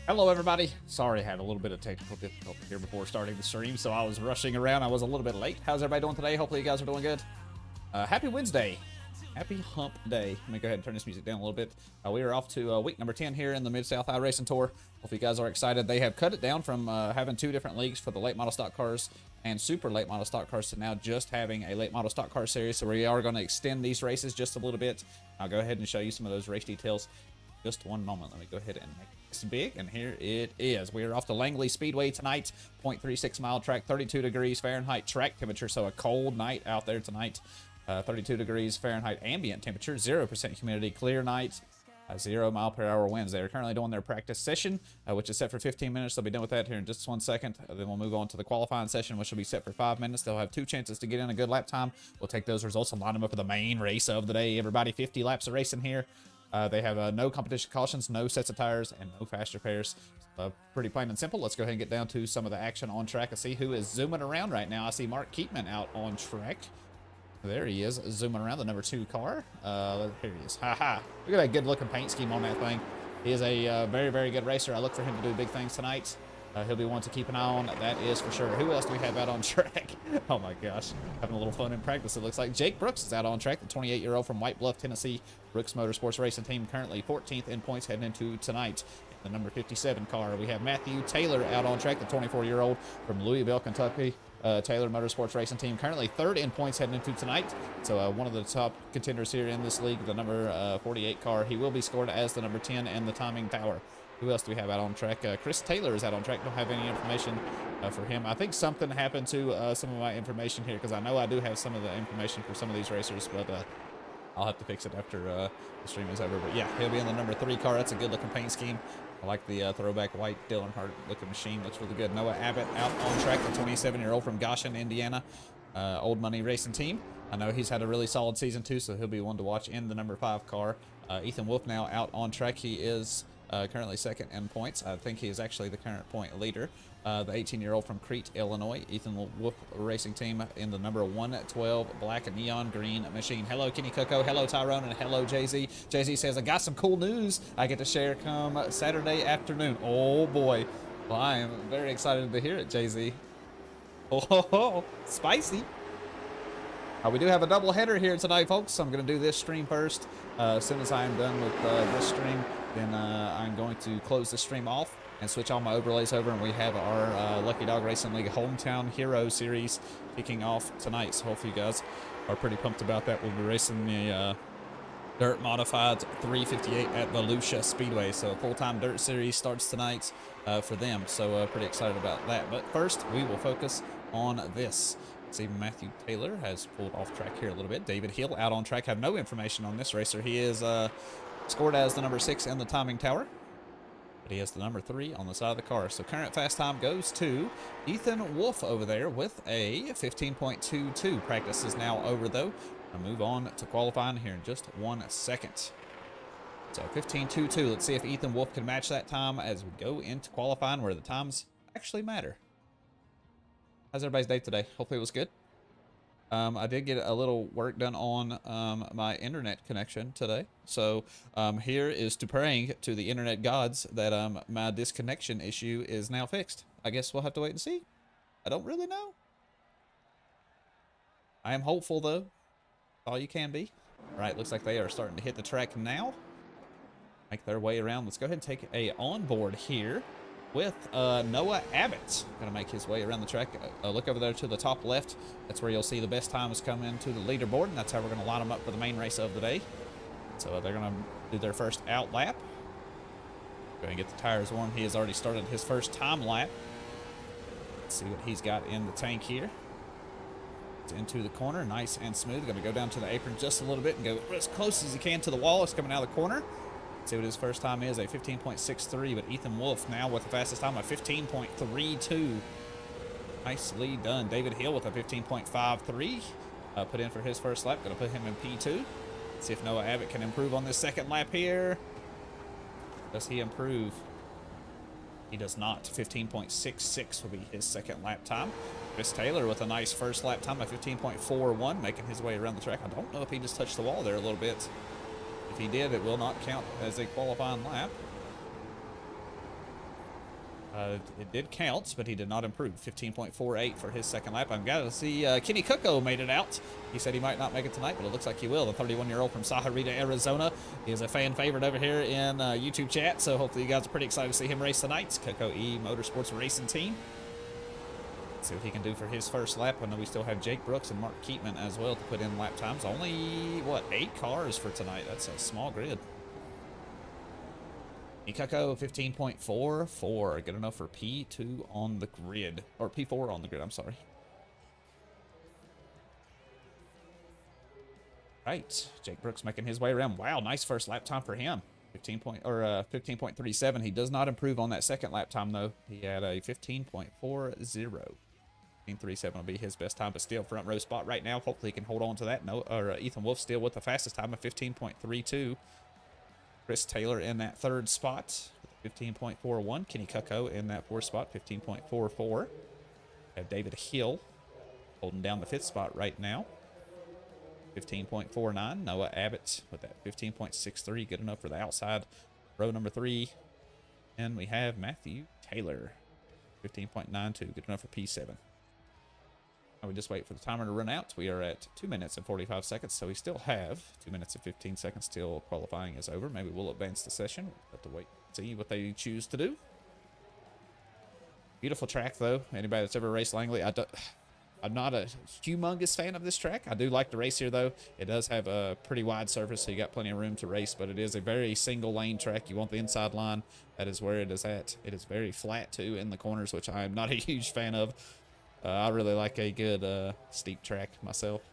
Hello everybody. Sorry, I had a little bit of technical difficulty here before starting the stream, so I was rushing around. I was a little bit late. How's everybody doing today? Hopefully you guys are doing good. Happy Wednesday. Happy hump day. Let me go ahead and turn this music down a little bit. We are off to week number 10 here in the Mid-South iRacing Tour. Hopefully you guys are excited. They have cut it down from having two different leagues for the late model stock cars and super late model stock cars to now just having a late model stock car series. So we are going to extend these races just a little bit. I'll go ahead and show you some of those race details. Just one moment. Let me go ahead and make this big, and here it is. We are off to Langley Speedway tonight. 0.36 mile track, 32 degrees Fahrenheit track temperature, so a cold night out there tonight. 32 degrees Fahrenheit ambient temperature, 0% humidity, clear night, 0 mile per hour winds. They are currently doing their practice session, which is set for 15 minutes. They'll be done with that here in just 1 second. Then we'll move on to the qualifying session, which will be set for 5 minutes. They'll have 2 chances to get in a good lap time. We'll take those results and line them up for the main race of the day. Everybody, 50 laps of racing here. They have no competition cautions, no sets of tires, and no fast repairs. Pretty plain and simple. Let's go ahead and get down to some of the action on track and see who is zooming around right now. I see Mark Keatman out on track. There he is, zooming around the number 2 car. Here he is. Ha-ha. Look at that good-looking paint scheme on that thing. He is a very, very good racer. I look for him to do big things tonight. He'll be one to keep an eye on, that is for sure. Who else do we have out on track? Oh my gosh, having a little fun in practice, it looks like. Jake Brooks is out on track, the 28-year-old from White Bluff, Tennessee. Brooks Motorsports Racing Team currently 14th in points heading into tonight. The number 57 car, we have Matthew Taylor out on track, the 24-year-old from Louisville, Kentucky. Taylor Motorsports Racing Team currently 3rd in points heading into tonight. So one of the top contenders here in this league, the number 48 car. He will be scored as the number 10 and the timing tower. Who else do we have out on track? Chris Taylor is out on track. Don't have any information for him. I think something happened to some of my information here, because I know I do have some of the information for some of these racers, but I'll have to fix it after the stream is over. But yeah, he'll be in the number 3 car. That's a good looking paint scheme. I like the throwback white Dylan Hart looking machine. Looks really good. Noah Abbott out on track, the 27-year-old from Goshen, Indiana. Old Money Racing Team. I know he's had a really solid season too, so he'll be one to watch in the number 5 car. Ethan Wolf now out on track. He is currently 2nd in points. I think he is actually the current point leader. The 18-year-old from Crete, Illinois, Ethan Wolf Racing Team in the number 112 black and neon green machine. Hello, Kenny Coco. Hello, Tyrone. And hello, Jay-Z. Jay-Z says, I got some cool news I get to share come Saturday afternoon. Oh, boy. Well, I am very excited to hear it, Jay-Z. Oh, spicy. We do have a double header here tonight, folks. I'm going to do this stream first. As soon as I am done with this stream, then I'm going to close the stream off and switch all my overlays over, and we have our Lucky Dog Racing League Hometown Hero Series kicking off tonight. So hopefully you guys are pretty pumped about that. We'll be racing the dirt modified 358 at Volusia Speedway. So a full-time dirt series starts tonight for them. So pretty excited about that. But first, we will focus on this. See, Matthew Taylor has pulled off track here a little bit. David Hill out on track. Have no information on this racer. He is scored as the number 6 in the timing tower, but he has the number 3 on the side of the car. So current fast time goes to Ethan Wolf over there with a 15.22. Practice is now over though. I'll move on to qualifying here in just 1 second. So 15.22. Let's see if Ethan Wolf can match that time as we go into qualifying, where the times actually matter. How's everybody's day today? Hopefully it was good. I did get a little work done on my internet connection today. So here is to praying to the internet gods that my disconnection issue is now fixed. I guess we'll have to wait and see. I don't really know. I am hopeful though. All you can be. All right, looks like they are starting to hit the track now. Make their way around. Let's go ahead and take a onboard here with Noah Abbott. Gonna make his way around the track. Look over there to the top left. That's where you'll see the best times come into the leaderboard, and that's how we're gonna line them up for the main race of the day. So they're gonna do their first out lap. Go ahead and get the tires warm. He has already started his first time lap. Let's see what he's got in the tank here. It's into the corner, nice and smooth. Gonna go down to the apron just a little bit and go as close as he can to the wall. It's coming out of the corner. See what his first time is, a 15.63, but Ethan Wolf now with the fastest time, a 15.32. Nicely done. David Hill with a 15.53. Put in for his first lap. Going to put him in P2. See if Noah Abbott can improve on this second lap here. Does he improve? He does not. 15.66 will be his second lap time. Chris Taylor with a nice first lap time, a 15.41, making his way around the track. I don't know if he just touched the wall there a little bit. If he did, it will not count as a qualifying lap. It did count, but he did not improve. 15.48 for his second lap. I'm glad to see Kenny Cucco made it out. He said he might not make it tonight, but it looks like he will. The 31-year-old from Sahuarita, Arizona. He is a fan favorite over here in YouTube chat, so hopefully you guys are pretty excited to see him race tonight. Cucco E Motorsports Racing Team. Let's see what he can do for his first lap. I know we still have Jake Brooks and Mark Keatman as well to put in lap times. Only, what, 8 cars for tonight. That's a small grid. Cucco 15.44, good enough for P2 on the grid, or P4 on the grid, I'm sorry. Right, Jake Brooks making his way around. Wow, nice first lap time for him. 15.37. He does not improve on that second lap time though. He had a 15.40. 15.37 will be his best time, but still front row spot right now. Hopefully he can hold on to that. No, Ethan Wolf still with the fastest time of 15.32. Chris Taylor in that third spot, 15.41. Kenny Cucco in that fourth spot, 15.44. Have David Hill holding down the fifth spot right now, 15.49. Noah Abbott with that 15.63, good enough for the outside row number 3. And we have Matthew Taylor, 15.92, good enough for P7. We just wait for the timer to run out. We are at 2 minutes and 45 seconds, so we still have 2 minutes and 15 seconds till qualifying is over. Maybe we'll advance the session. We'll have to wait and see what they choose to do. Beautiful track, though. Anybody that's ever raced Langley, I'm not a humongous fan of this track. I do like to race here, though. It does have a pretty wide surface, so you got plenty of room to race, but it is a very single-lane track. You want the inside line. That is where it is at. It is very flat, too, in the corners, which I am not a huge fan of. I really like a good steep track myself.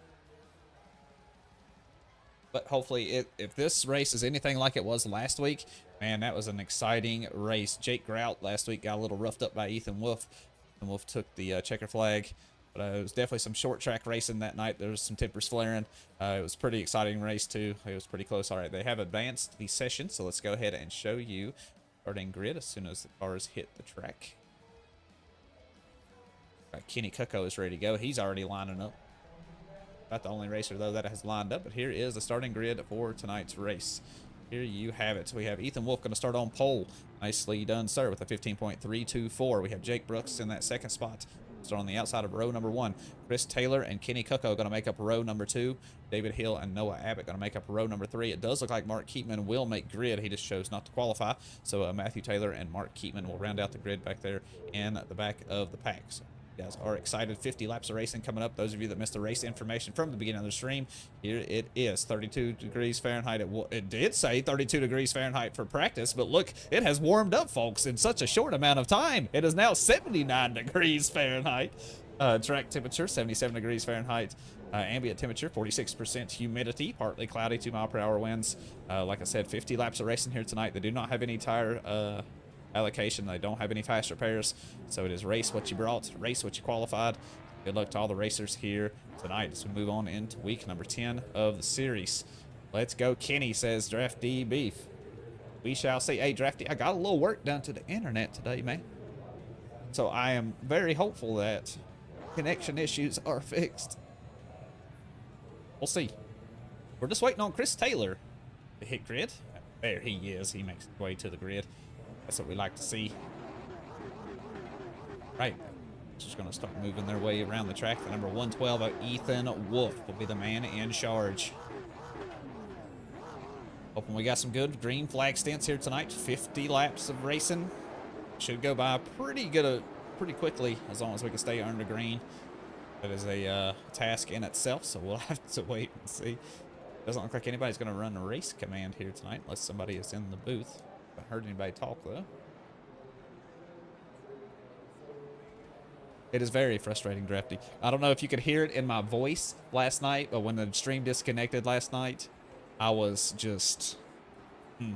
But hopefully, if this race is anything like it was last week, man, that was an exciting race. Jake Grout last week got a little roughed up by Ethan Wolf. And Wolf took the checker flag. But it was definitely some short track racing that night. There was some tempers flaring. It was a pretty exciting race, too. It was pretty close. All right, they have advanced the session, so let's go ahead and show you starting grid as soon as the cars hit the track. Kenny Cucco is ready to go. He's already lining up. Not the only racer, though, that has lined up. But here is the starting grid for tonight's race. Here you have it. So we have Ethan Wolf going to start on pole. Nicely done, sir, with a 15.324. We have Jake Brooks in that second spot. Start on the outside of row number 1. Chris Taylor and Kenny Cucco going to make up row number 2. David Hill and Noah Abbott going to make up row number 3. It does look like Mark Keatman will make grid. He just chose not to qualify. So Matthew Taylor and Mark Keatman will round out the grid back there in the back of the pack. So you guys are excited. 50 laps of racing coming up. Those of you that missed the race information from the beginning of the stream, here it is. 32 degrees Fahrenheit. It did say 32 degrees Fahrenheit for practice, but look, it has warmed up, folks, in such a short amount of time. It is now 79 degrees Fahrenheit. Track temperature, 77 degrees Fahrenheit. Ambient temperature, 46% humidity, partly cloudy, 2-mile-per-hour winds. Like I said, 50 laps of racing here tonight. They do not have any tire allocation. They don't have any fast repairs, so it is race what you brought, race what you qualified. Good luck to all the racers here tonight as we move on into week number 10 of the series. Let's go, Kenny, says Drafty Beef. We shall see. Hey, Drafty, I got a little work done to the internet today, man, so I am very hopeful that connection issues are fixed. We'll see. We're just waiting on Chris Taylor to hit grid. There he is. He makes his way to the grid. That's what we like to see. Right. Just going to start moving their way around the track. The number 112, Ethan Wolf, will be the man in charge. Hoping we got some good green flag stints here tonight. 50 laps of racing. Should go by pretty quickly as long as we can stay under green. That is a task in itself, so we'll have to wait and see. Doesn't look like anybody's going to run a race command here tonight unless somebody is in the booth. Haven't heard anybody talk, though. It is very frustrating, Drafty. I don't know if you could hear it in my voice last night, but when the stream disconnected last night, I was just... my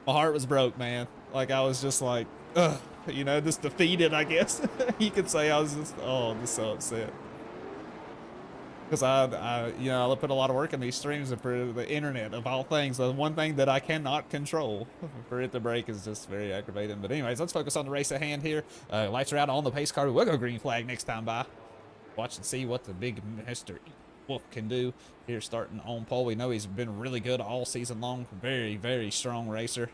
heart was broke, man. Like, I was just like, ugh, you know, just defeated, I guess. You could say I was just, oh, just so upset. Because I put a lot of work in these streams and for the internet, of all things. The one thing that I cannot control, for it to break, is just very aggravating. But anyways, let's focus on the race at hand here. Lights are out on the pace car. We'll go green flag next time by. Watch and see what the big Mr. Wolf can do here starting on pole. We know he's been really good all season long. Very, very strong racer.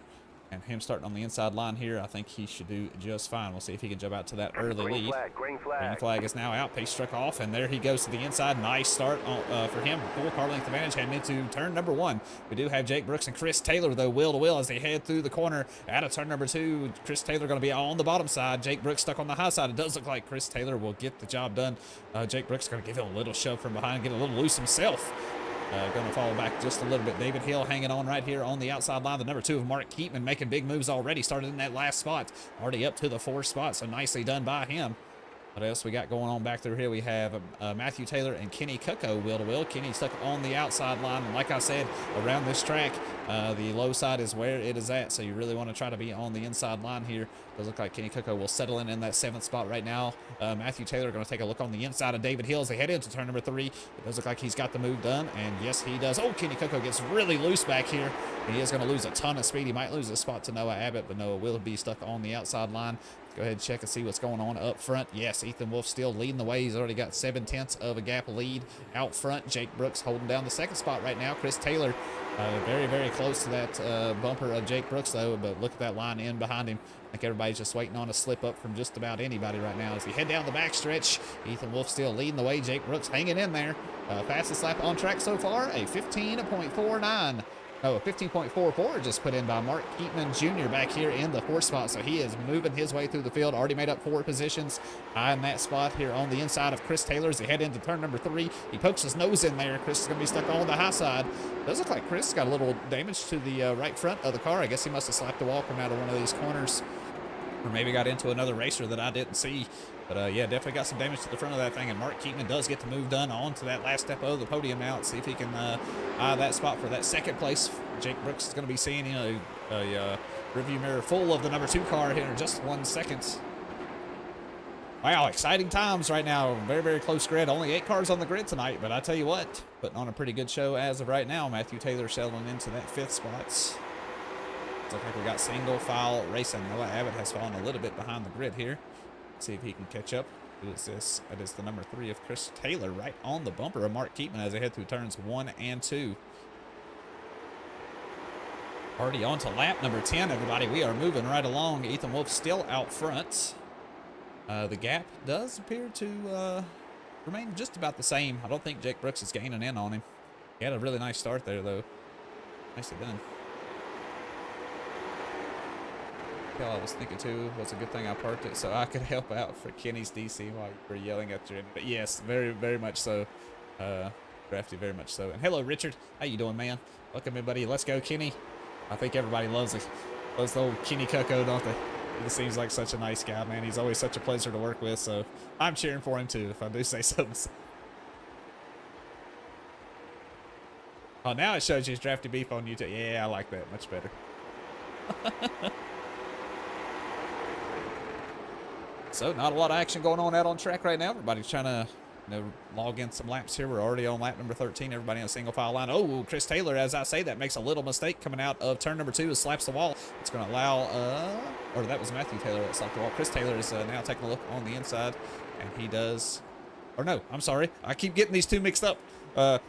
And him starting on the inside line here, I think he should do just fine. We'll see if he can jump out to that early lead. Green flag. Green flag is now out. Pace struck off, and there he goes to the inside. Nice start for him. Full car length advantage heading into turn number 1. We do have Jake Brooks and Chris Taylor, though, wheel to wheel as they head through the corner out of turn number 2. Chris Taylor going to be on the bottom side. Jake Brooks stuck on the high side. It does look like Chris Taylor will get the job done. Jake Brooks going to give him a little shove from behind, get a little loose himself. Going to fall back just a little bit. David Hill hanging on right here on the outside line. The number 2 of Mark Keatman making big moves already. Started in that last spot. Already up to the 4th spot, so nicely done by him. What else we got going on back through here? We have Matthew Taylor and Kenny Cucko wheel to wheel. Kenny stuck on the outside line, and like I said, around this track, the low side is where it is at, so you really want to try to be on the inside line here. Does look like Kenny Cucko will settle in that 7th spot right now. Matthew Taylor going to take a look on the inside of David Hill as they head into turn number 3. It does look like he's got the move done, and yes, he does. Oh, Kenny Cucko gets really loose back here. He is going to lose a ton of speed. He might lose a spot to Noah Abbott, but Noah will be stuck on the outside line. Go ahead and check and see what's going on up front. Yes, Ethan Wolf still leading the way. He's already got 7/10 of a gap lead out front. Jake Brooks holding down the 2nd spot right now. Chris Taylor very, very close to that bumper of Jake Brooks, though, but look at that line in behind him. I think everybody's just waiting on a slip up from just about anybody right now. As we head down the backstretch, Ethan Wolf still leading the way. Jake Brooks hanging in there. Fastest lap on track so far, a 15.49. Oh, a 15.44 just put in by Mark Keatman Jr. back here in the 4th spot. So he is moving his way through the field. Already made up 4 positions. High in that spot here on the inside of Chris Taylor as they head into turn number 3. He pokes his nose in there. Chris is going to be stuck on the high side. Does look like Chris got a little damage to the right front of the car. I guess he must have slapped the wall coming out of one of these corners. Or maybe got into another racer that I didn't see. But, yeah, definitely got some damage to the front of that thing. And Mark Keatman does get the move done on to that last step of the podium now. Let's see if he can eye that spot for that 2nd place. Jake Brooks is going to be seeing, you know, a review mirror full of the number 2 car here in just 1 second. Wow, exciting times right now. Very, very close grid. Only 8 cars on the grid tonight. But I tell you what, putting on a pretty good show as of right now. Matthew Taylor settling into that 5th spot. Looks like we got single file racing. Noah Abbott has fallen a little bit behind the grid here. Let's see if he can catch up. Who is this? That is the number 3 of Chris Taylor right on the bumper of Mark Keatman as they head through turns 1 and 2. Already on to lap number 10, everybody. We are moving right along. Ethan Wolf still out front. The gap does appear to remain just about the same. I don't think Jake Brooks is gaining in on him. He had a really nice start there, though. Nicely done. I was thinking too, was a good thing I parked it so I could help out for Kenny's DC while you were yelling at your end. But yes, very, very much so. Drafty, very much so. And hello, Richard. How you doing, man? Welcome, everybody. Let's go, Kenny. I think everybody loves the old Kenny Cucko, don't they? He seems like such a nice guy, man. He's always such a pleasure to work with, so I'm cheering for him too, if I do say so. Oh, now it shows you his Drafty Beef on YouTube. Yeah, I like that. Much better. So, not a lot of action going on out on track right now. Everybody's trying to, you know, log in some laps here. We're already on lap number 13. Everybody on a single file line. Oh, Chris Taylor, as I say that, makes a little mistake coming out of turn number 2 and slaps the wall. It's going to allow, or that was Matthew Taylor that slapped the wall. Chris Taylor is now taking a look on the inside, and he does, or no, I'm sorry. I keep getting these two mixed up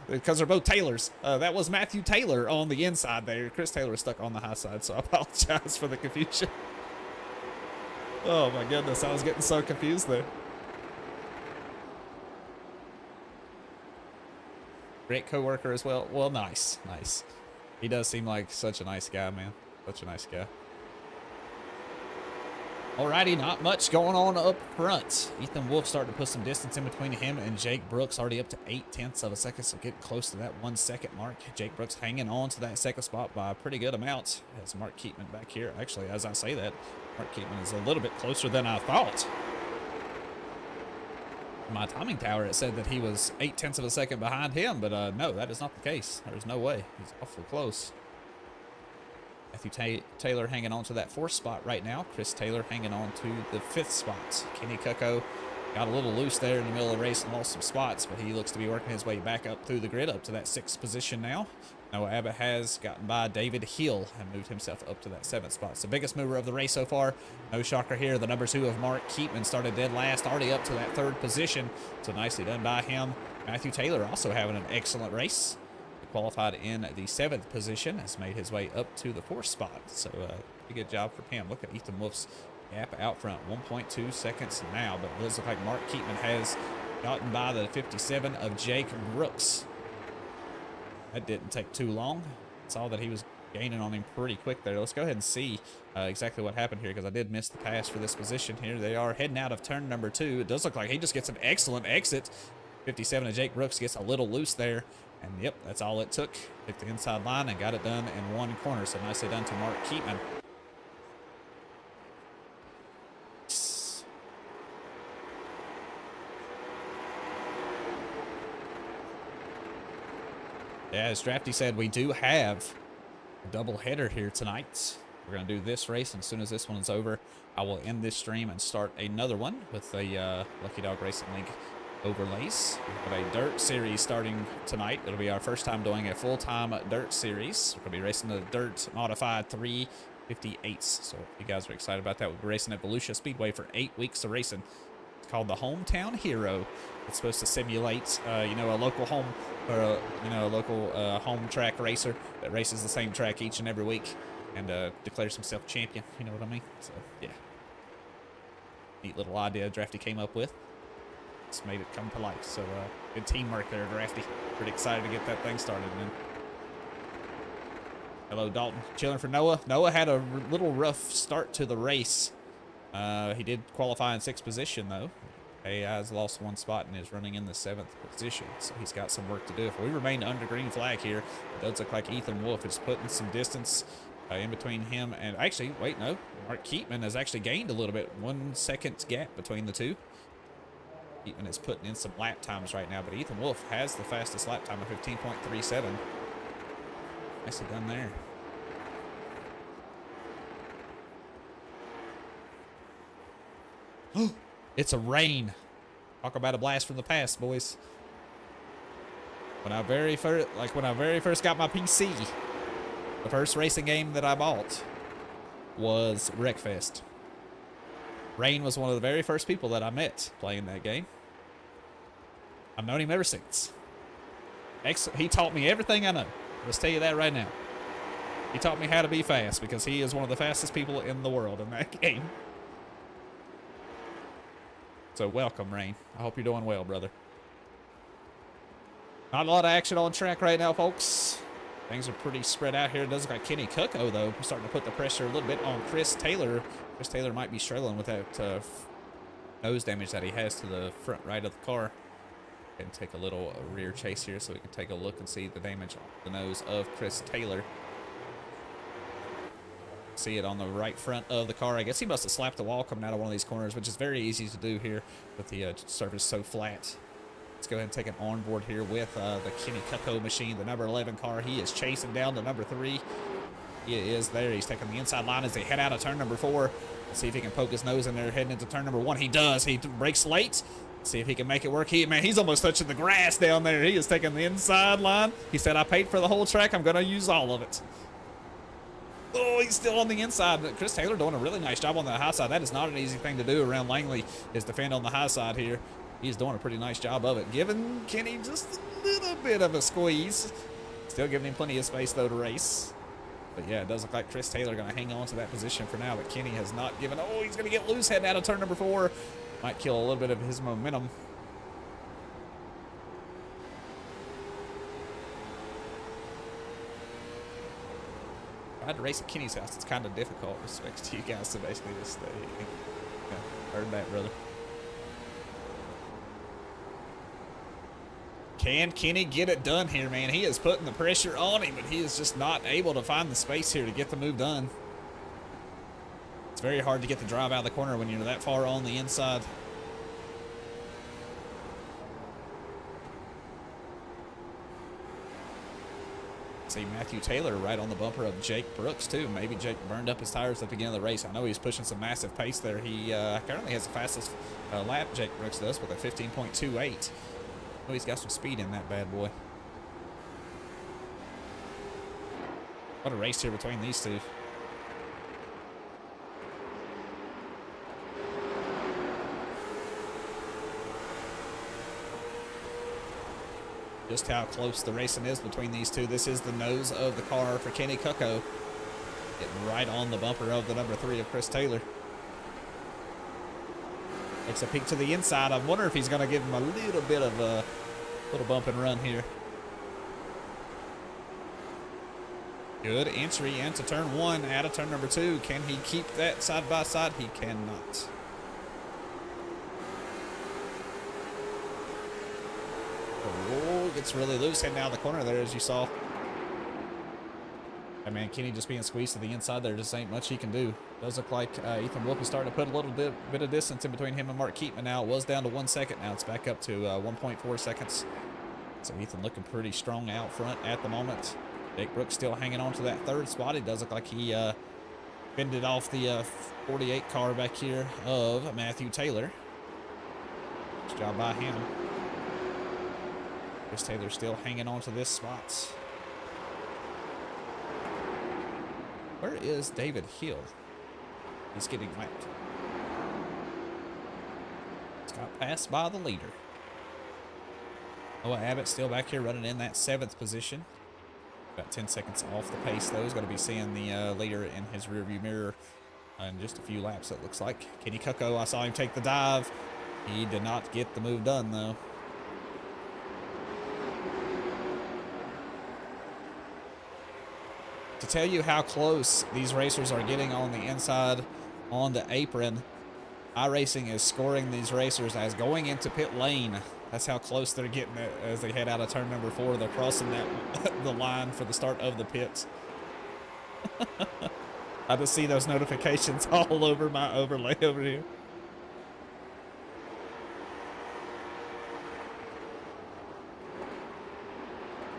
because they're both Taylors. That was Matthew Taylor on the inside there. Chris Taylor is stuck on the high side, so I apologize for the confusion. Oh my goodness, I was getting so confused there. Great co-worker as well. Well, nice, nice. He does seem like such a nice guy, man. Such a nice guy. Alrighty, not much going on up front. Ethan Wolf starting to put some distance in between him and Jake Brooks, already up to 0.8 of a second, so getting close to that 1 second mark. Jake Brooks hanging on to that 2nd spot by a pretty good amount. As Mark Keatman back here. Actually, as I say that, Mark Keatman is a little bit closer than I thought. My timing tower, it said that he was 0.8 of a second behind him, but no, that is not the case. There's no way. He's awfully close. Matthew Taylor hanging on to that 4th spot right now. Chris Taylor hanging on to the 5th spot. Kenny Cucko got a little loose there in the middle of the race and lost some spots, but he looks to be working his way back up through the grid up to that 6th position now. Noah Abbott has gotten by David Hill and moved himself up to that 7th spot. So biggest mover of the race so far. No shocker here. The number 2 of Mark Keatman started dead last, already up to that 3rd position. So nicely done by him. Matthew Taylor also having an excellent race. qualified in the 7th position, has made his way up to the 4th spot. So pretty good job for him. Look at Ethan Wolf's gap out front, 1.2 seconds now, but it does look like Mark Keatman has gotten by the 57 of Jake Brooks. That didn't take too long. Saw that he was gaining on him pretty quick there. Let's go ahead and see exactly what happened here, because I did miss the pass for this position here. They are heading out of turn number 2. It does look like he just gets an excellent exit. 57 of Jake Brooks gets a little loose there. And yep, that's all it took. Hit the inside line and got it done in one corner. So nicely done to Mark Keatman. Yeah, as Drafty said, we do have a double header here tonight. We're going to do this race, and as soon as this one is over, I will end this stream and start another one with the Lucky Dog Racing League overlays. We have a dirt series starting tonight. It'll be our first time doing a full-time dirt series. We're going to be racing the dirt modified 358s. So if you guys are excited about that, we'll be racing at Volusia Speedway for 8 weeks of racing. It's called the Hometown Hero. It's supposed to simulate, you know, a local home or a local home track racer that races the same track each and every week and declares himself champion. You know what I mean? So yeah, neat little idea Drafty came up with. It's made it come to life. So good teamwork there, Drafty. Pretty excited to get that thing started. And then, hello, Dalton. Chilling for Noah. Noah had a little rough start to the race. He did qualify in 6th position though. He has lost 1 spot and is running in the 7th position, so he's got some work to do. If we remain under green flag here, it does look like Ethan Wolf is putting some distance in between him and actually, wait, no, Mark Keatman has actually gained a little bit, 1 second gap between the two. Keatman is putting in some lap times right now, but Ethan Wolf has the fastest lap time of 15.37. Nicely done there. It's a rain. Talk about a blast from the past, boys. When I very first got my PC, the first racing game that I bought was Wreckfest. Rain was one of the very first people that I met playing that game. I've known him ever since. He taught me everything I know. Let's tell you that right now. He taught me how to be fast because he is one of the fastest people in the world in that game. So welcome, Rain. I hope you're doing well, brother. Not a lot of action on track right now, folks. Things are pretty spread out here. It does look like Kenny Cucko, though, starting to put the pressure a little bit on Chris Taylor. Chris Taylor might be struggling with that nose damage that he has to the front right of the car. And take a little rear chase here so we can take a look and see the damage on the nose of Chris Taylor. See it on the right front of the car. I guess he must have slapped the wall coming out of one of these corners, which is very easy to do here with the surface so flat. Let's go ahead and take an onboard here with the Kenny Cucko machine, the number 11 car. He is chasing down the number 3. He is there. He's taking the inside line as they head out of turn number 4. Let's see if he can poke his nose in there heading into turn number 1. He does. He brakes late. Let's see if he can make it work. He's almost touching the grass down there. He is taking the inside line. He said, I paid for the whole track. I'm going to use all of it. Oh, he's still on the inside. Chris Taylor doing a really nice job on the high side. That is not an easy thing to do around Langley, is defend on the high side here. He's doing a pretty nice job of it, giving Kenny just a little bit of a squeeze. Still giving him plenty of space, though, to race. But, yeah, it does look like Chris Taylor going to hang on to that position for now, but Kenny has not given. Oh, he's going to get loose heading out of turn number 4. Might kill a little bit of his momentum. If I had to race at Kenny's house, it's kind of difficult. Respects to you guys to basically just stay. Yeah, heard that, brother. Can Kenny get it done here, man? He is putting the pressure on him, but he is just not able to find the space here to get the move done. It's very hard to get the drive out of the corner when you're that far on the inside. See Matthew Taylor right on the bumper of Jake Brooks, too. Maybe Jake burned up his tires at the beginning of the race. I know he's pushing some massive pace there. He currently has the fastest lap, Jake Brooks does, with a 15.28. Oh, he's got some speed in that bad boy. What a race here between these two. just how close the racing is between these two. This is the nose of the car for Kenny Cucko, getting right on the bumper of the number 3 of Chris Taylor. Takes a peek to the inside. I wonder if he's going to give him a little bit of a little bump and run here. Good entry into turn 1 out of turn number 2. Can he keep that side by side? He cannot. Oh, gets really loose heading out of the corner there, as you saw. And man, Kenny just being squeezed to the inside there. Just ain't much he can do. Does look like Ethan Wolf is starting to put a little bit of distance in between him and Mark Keatman now. It was down to 1 second. Now it's back up to 1.4 seconds. So Ethan looking pretty strong out front at the moment. Jake Brooks still hanging on to that 3rd spot. It does look like he fended off the 48 car back here of Matthew Taylor. Nice job by him. Chris Taylor still hanging on to this spot. Where is David Hill? He's getting whacked. He's got passed by the leader. Noah Abbott still back here running in that 7th position. About 10 seconds off the pace, though. He's going to be seeing the leader in his rearview mirror in just a few laps, it looks like. Kenny Cucko, I saw him take the dive. He did not get the move done, though. To tell you how close these racers are getting on the inside on the apron, iRacing is scoring these racers as going into pit lane. That's how close they're getting as they head out of turn number 4. They're crossing that the line for the start of the pits. I just see those notifications all over my overlay over here.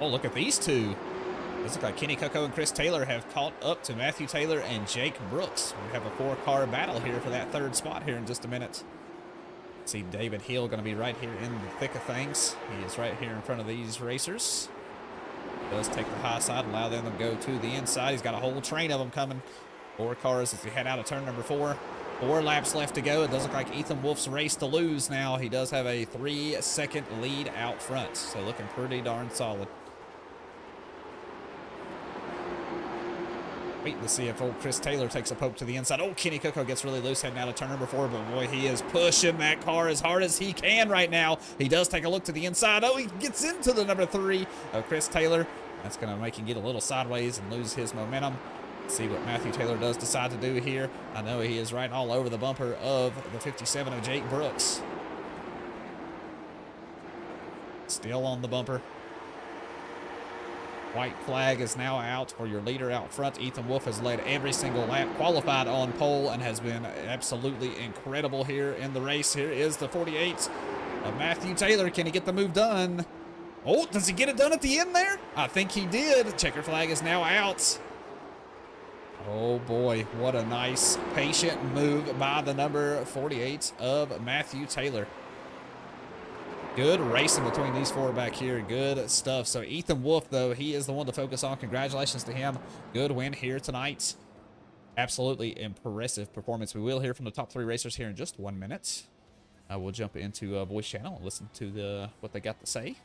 Oh, look at these two. Looks like Kenny Cucko and Chris Taylor have caught up to Matthew Taylor and Jake Brooks. We have a 4-car battle here for that 3rd spot here in just a minute. See David Hill going to be right here in the thick of things. He is right here in front of these racers. Does take the high side, allow them to go to the inside. He's got a whole train of them coming. 4 cars as we head out of turn number 4. 4 laps left to go. It does look like Ethan Wolf's race to lose now. He does have a 3-second lead out front. So looking pretty darn solid. Waiting to see if old Chris Taylor takes a poke to the inside. Oh, Kenny Cucko gets really loose heading out of turn number 4, but boy, he is pushing that car as hard as he can right now. He does take a look to the inside. Oh, he gets into the number 3 of Chris Taylor. That's going to make him get a little sideways and lose his momentum. Let's see what Matthew Taylor does decide to do here. I know he is right all over the bumper of the 57 of Jake Brooks. Still on the bumper. White flag is now out for your leader out front. Ethan Wolf has led every single lap, qualified on pole, and has been absolutely incredible here in the race. Here is the 48 of Matthew Taylor. Can he get the move done? Oh, does he get it done at the end there? I think he did. Checker flag is now out. Oh boy, what a nice, patient move by the number 48 of Matthew Taylor. Good racing between these 4 back here. Good stuff. So Ethan Wolf, though, he is the one to focus on. Congratulations to him. Good win here tonight. Absolutely impressive performance. We will hear from the top 3 racers here in just 1 minute. We'll jump into a voice channel and listen to what they got to say.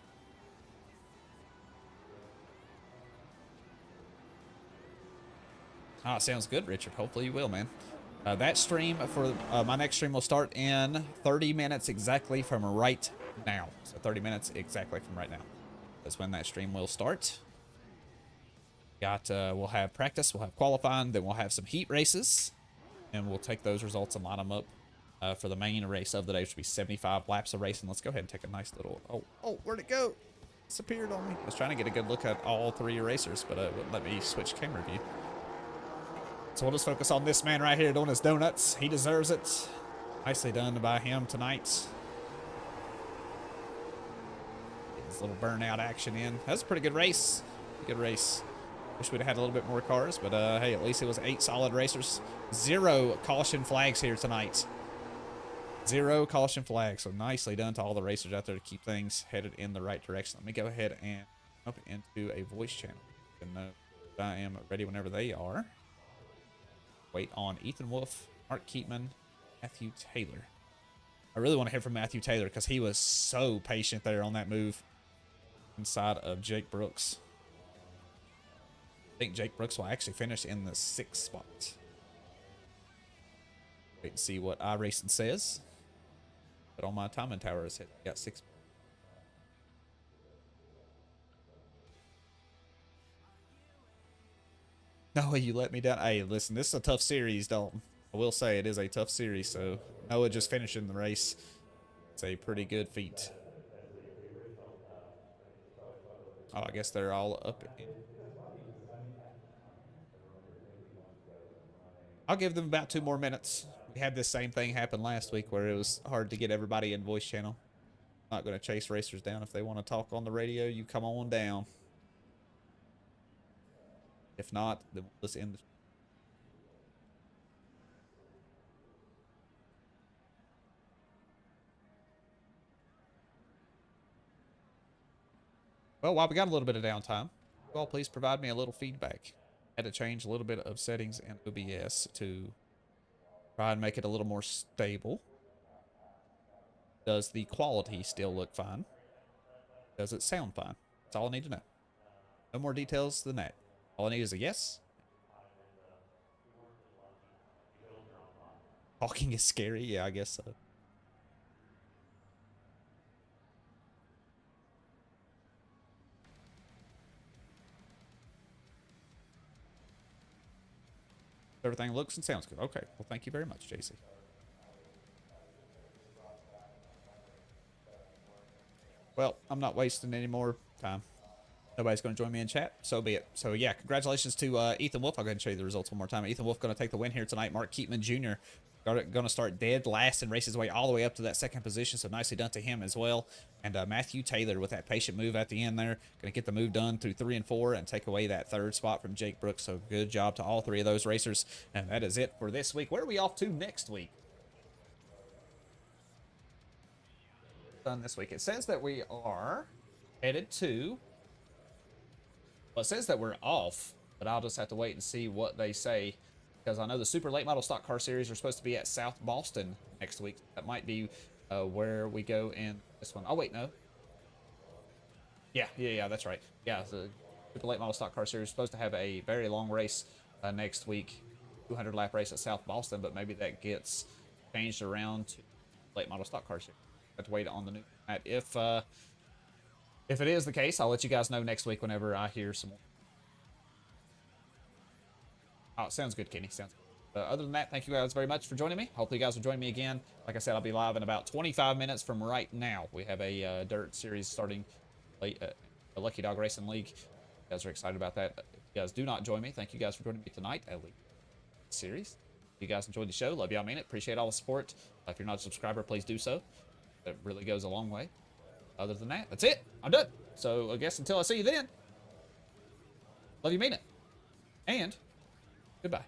Ah, sounds good, Richard. Hopefully you will, man. That stream for my next stream will start in 30 minutes exactly from right now. So 30 minutes exactly from right now. That's when that stream will start. We'll have practice, we'll have qualifying, then we'll have some heat races, and we'll take those results and line them up for the main race of the day, which will be 75 laps of racing. Let's go ahead and take a nice little... Oh, where'd it go? Disappeared on me. I was trying to get a good look at all 3 racers, but it wouldn't let me switch camera view. So we'll just focus on this man right here doing his donuts. He deserves it. Nicely done by him tonight. Get his little burnout action in. That was a pretty good race. Good race. Wish we'd have had a little bit more cars, but hey, at least it was 8 solid racers. 0 caution flags here tonight. 0 caution flags. So nicely done to all the racers out there to keep things headed in the right direction. Let me go ahead and jump into a voice channel. And I am ready whenever they are. Wait on Ethan Wolf, Mark Keatman, Matthew Taylor. I really want to hear from Matthew Taylor because he was so patient there on that move. inside of Jake Brooks. I think Jake Brooks will actually finish in the 6th spot. Wait and see what iRacing says. But on my timing tower is hit. Got 6. No way you let me down. Hey, listen, this is a tough series, Dalton. I will say it is a tough series, so Noah just finishing the race. It's a pretty good feat. Oh, I guess they're all up. I'll give them about 2 more minutes. We had this same thing happen last week where it was hard to get everybody in voice channel. I'm not going to chase racers down. If they want to talk on the radio, you come on down. If not, then we'll just end the... Well, while we got a little bit of downtime, you all please provide me a little feedback. I had to change a little bit of settings in OBS to try and make it a little more stable. Does the quality still look fine? Does it sound fine? That's all I need to know. No more details than that. All I need is a yes. Talking is scary. Yeah, I guess so. Everything looks and sounds good. Okay. Well, thank you very much, JC. Well, I'm not wasting any more time. Nobody's going to join me in chat, so be it. So, yeah, congratulations to Ethan Wolf. I'll go ahead and show you the results one more time. Ethan Wolf going to take the win here tonight. Mark Keatman Jr. going to start dead last and race his way all the way up to that 2nd position, so nicely done to him as well. And Matthew Taylor with that patient move at the end there, going to get the move done through 3 and 4 and take away that 3rd spot from Jake Brooks. So, good job to all 3 of those racers. And that is it for this week. Where are we off to next week? Done this week. It says that we are headed to... Well, it says that we're off, but I'll just have to wait and see what they say, because I know the Super Late Model Stock Car Series are supposed to be at South Boston next week. That might be where we go in this one. Oh, wait, no. Yeah, that's right. Yeah, the Super Late Model Stock Car Series is supposed to have a very long race next week, 200-lap race at South Boston, but maybe that gets changed around to Late Model Stock Car Series. Have to wait on the new format. If it is the case, I'll let you guys know next week whenever I hear some more. Oh, sounds good, Kenny. Sounds good. Other than that, thank you guys very much for joining me. Hopefully you guys will join me again. Like I said, I'll be live in about 25 minutes from right now. We have a dirt series starting late, the Lucky Dog Racing League. You guys are excited about that. If you guys do not join me, thank you guys for joining me tonight at League Series. If you guys enjoyed the show, love y'all, mean it. Appreciate all the support. If you're not a subscriber, please do so. That really goes a long way. Other than that, that's it. I'm done. So I guess until I see you then, love you, mean it. And goodbye.